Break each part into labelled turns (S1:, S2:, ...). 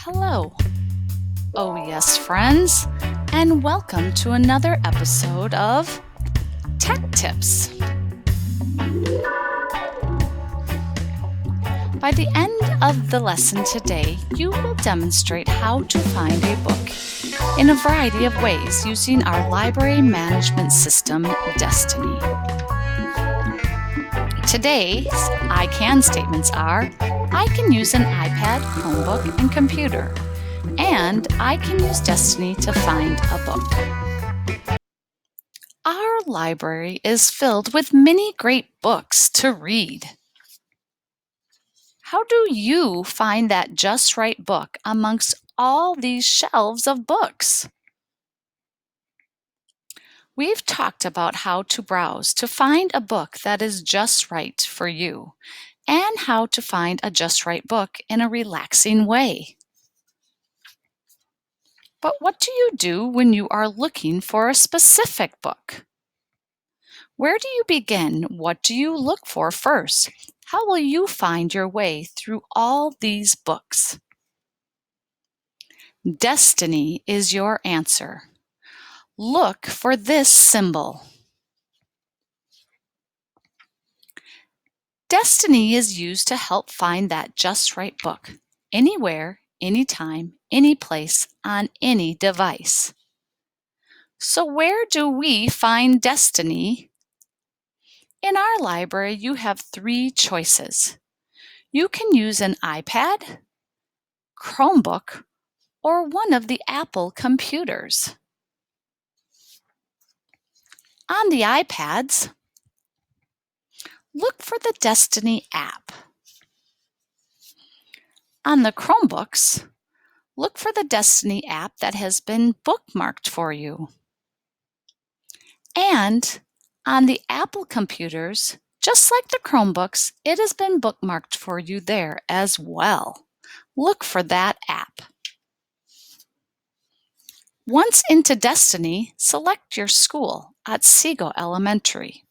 S1: Hello, yes, friends, and welcome to another episode of Tech Tips. By the end of the lesson today, you will demonstrate how to find a book in a variety of ways using our library management system, Destiny. Today's I can statements are: I can use an iPad, Chromebook, and computer, and I can use Destiny to find a book. Our library is filled with many great books to read. How do you find that just right book amongst all these shelves of books? We've talked about how to browse to find a book that is just right for you, and how to find a just right book in a relaxing way. But what do you do when you are looking for a specific book? Where do you begin? What do you look for first? How will you find your way through all these books? Destiny is your answer. Look for this symbol. Destiny is used to help find that just right book, anywhere, anytime, any place, on any device. So where do we find Destiny? In our library, you have 3 choices. You can use an iPad, Chromebook, or one of the Apple computers. On the iPads, look for the Destiny app. On the Chromebooks, look for the Destiny app that has been bookmarked for you. And on the Apple computers, just like the Chromebooks, it has been bookmarked for you there as well. Look for that app. Once into Destiny, select your school, Otsego Elementary.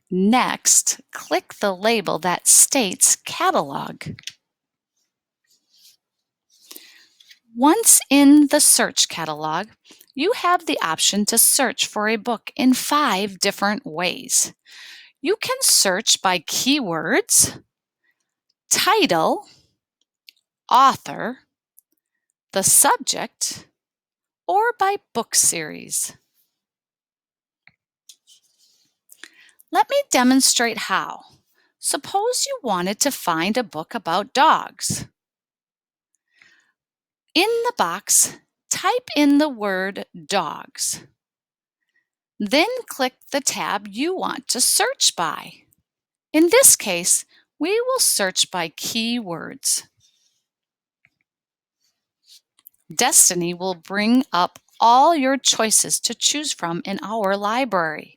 S1: Next, click the label that states Catalog. Once in the search catalog, you have the option to search for a book in 5 different ways. You can search by keywords, title, author, the subject, or by book series. Let me demonstrate how. Suppose you wanted to find a book about dogs. In the box, type in the word dogs. Then click the tab you want to search by. In this case, we will search by keywords. Destiny will bring up all your choices to choose from in our library.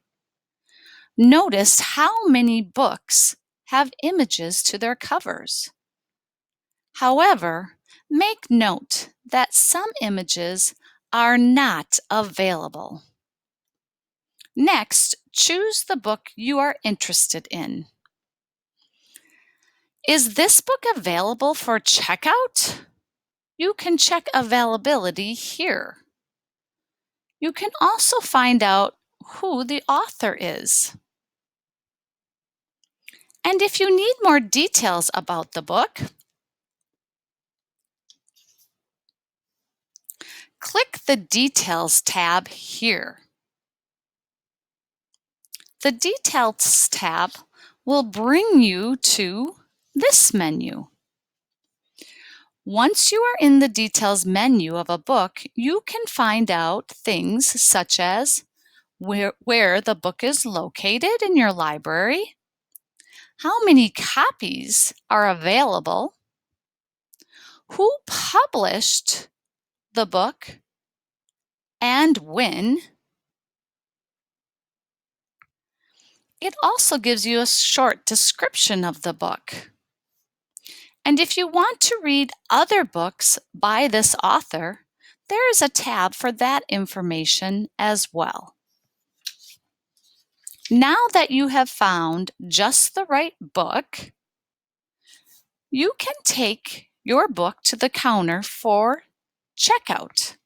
S1: Notice how many books have images to their covers. However, make note that some images are not available. Next, choose the book you are interested in. Is this book available for checkout? You can check availability here. You can also find out who the author is. And if you need more details about the book, click the Details tab here. The Details tab will bring you to this menu. Once you are in the Details menu of a book, you can find out things such as where the book is located in your library, how many copies are available, who published the book, and when. It also gives you a short description of the book. And if you want to read other books by this author, there is a tab for that information as well. Now that you have found just the right book, you can take your book to the counter for checkout.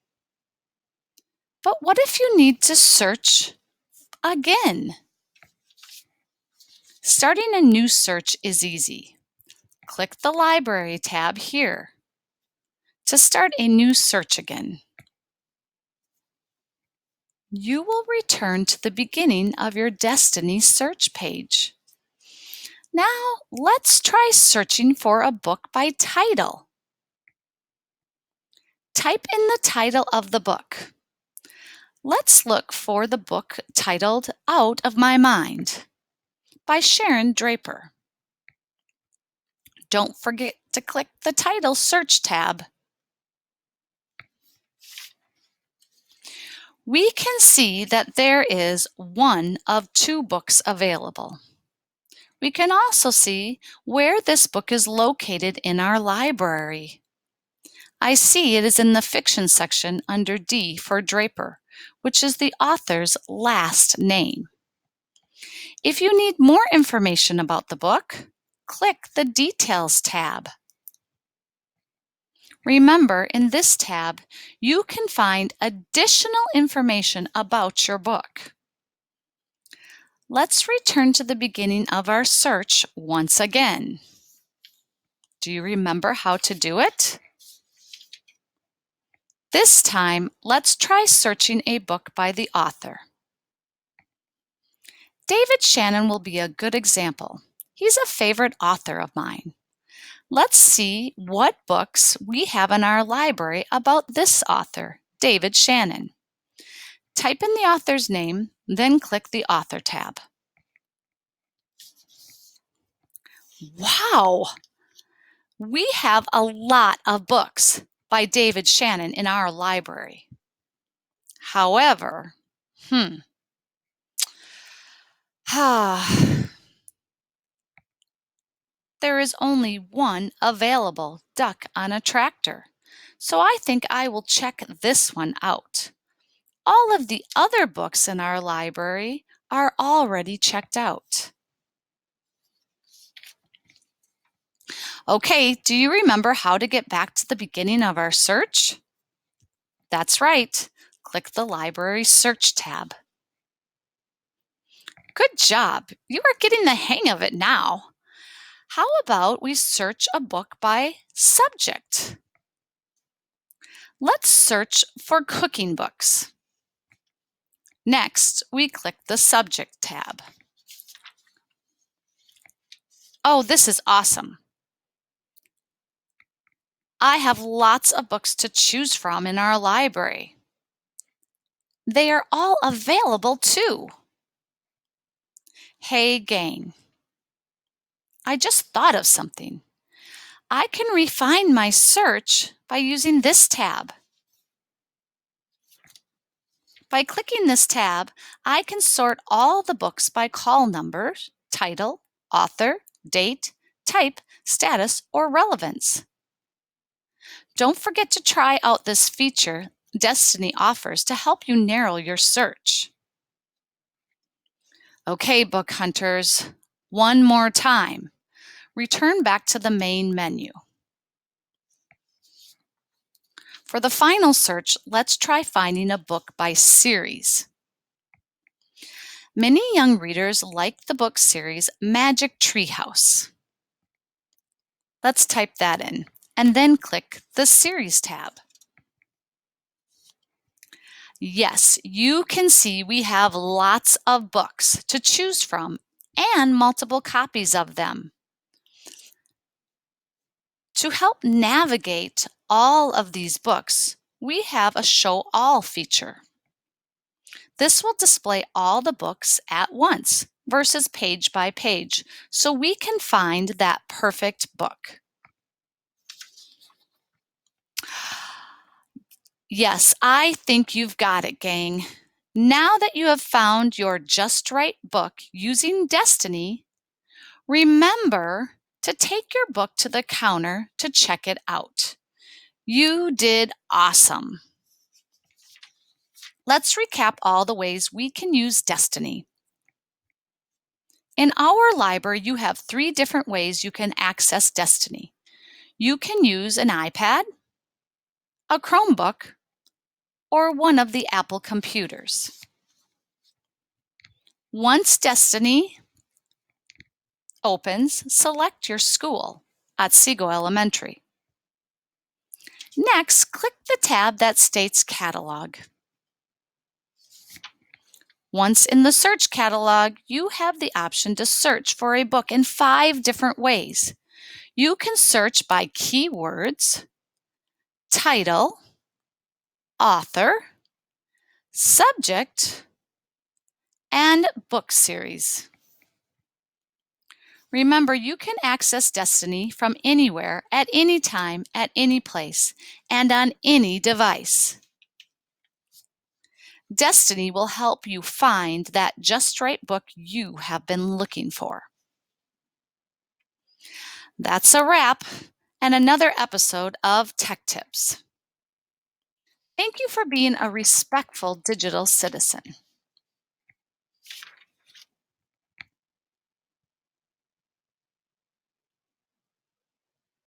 S1: But what if you need to search again? Starting a new search is easy. Click the Library tab here to start a new search again. You will return to the beginning of your Destiny search page. Now, let's try searching for a book by title. Type in the title of the book. Let's look for the book titled Out of My Mind by Sharon Draper. Don't forget to click the Title Search tab. We can see that there is one of two books available. We can also see where this book is located in our library. I see it is in the fiction section under D for Draper, which is the author's last name. If you need more information about the book, click the Details tab. Remember, in this tab, you can find additional information about your book. Let's return to the beginning of our search once again. Do you remember how to do it? This time, let's try searching a book by the author. David Shannon will be a good example. He's a favorite author of mine. Let's see what books we have in our library about this author, David Shannon. Type in the author's name, then click the Author tab. Wow! We have a lot of books by David Shannon in our library. However, there is only one available Duck on a Tractor, so I think I will check this one out. All of the other books in our library are already checked out. Okay, do you remember how to get back to the beginning of our search? That's right. Click the Library Search tab. Good job. You are getting the hang of it now. How about we search a book by subject? Let's search for cooking books. Next, we click the Subject tab. Oh, this is awesome. I have lots of books to choose from in our library. They are all available too. Hey gang, I just thought of something. I can refine my search by using this tab. By clicking this tab, I can sort all the books by call number, title, author, date, type, status, or relevance. Don't forget to try out this feature Destiny offers to help you narrow your search. Okay, book hunters, one more time. Return back to the main menu. For the final search, let's try finding a book by series. Many young readers like the book series Magic Tree House. Let's type that in, and then click the Series tab. Yes, you can see we have lots of books to choose from and multiple copies of them. To help navigate all of these books, we have a Show All feature. This will display all the books at once versus page by page, so we can find that perfect book. Yes, I think you've got it, gang. Now that you have found your just right book using Destiny, remember to take your book to the counter to check it out. You did awesome. Let's recap all the ways we can use Destiny. In our library, you have 3 different ways you can access Destiny. You can use an iPad, a Chromebook, or one of the Apple computers. Once Destiny opens, select your school, Otsego Elementary. Next, click the tab that states Catalog. Once in the search catalog, you have the option to search for a book in 5 different ways. You can search by keywords, title, author, subject, and book series. Remember, you can access Destiny from anywhere, at any time, at any place, and on any device. Destiny will help you find that just right book you have been looking for. That's a wrap and another episode of Tech Tips. Thank you for being a respectful digital citizen.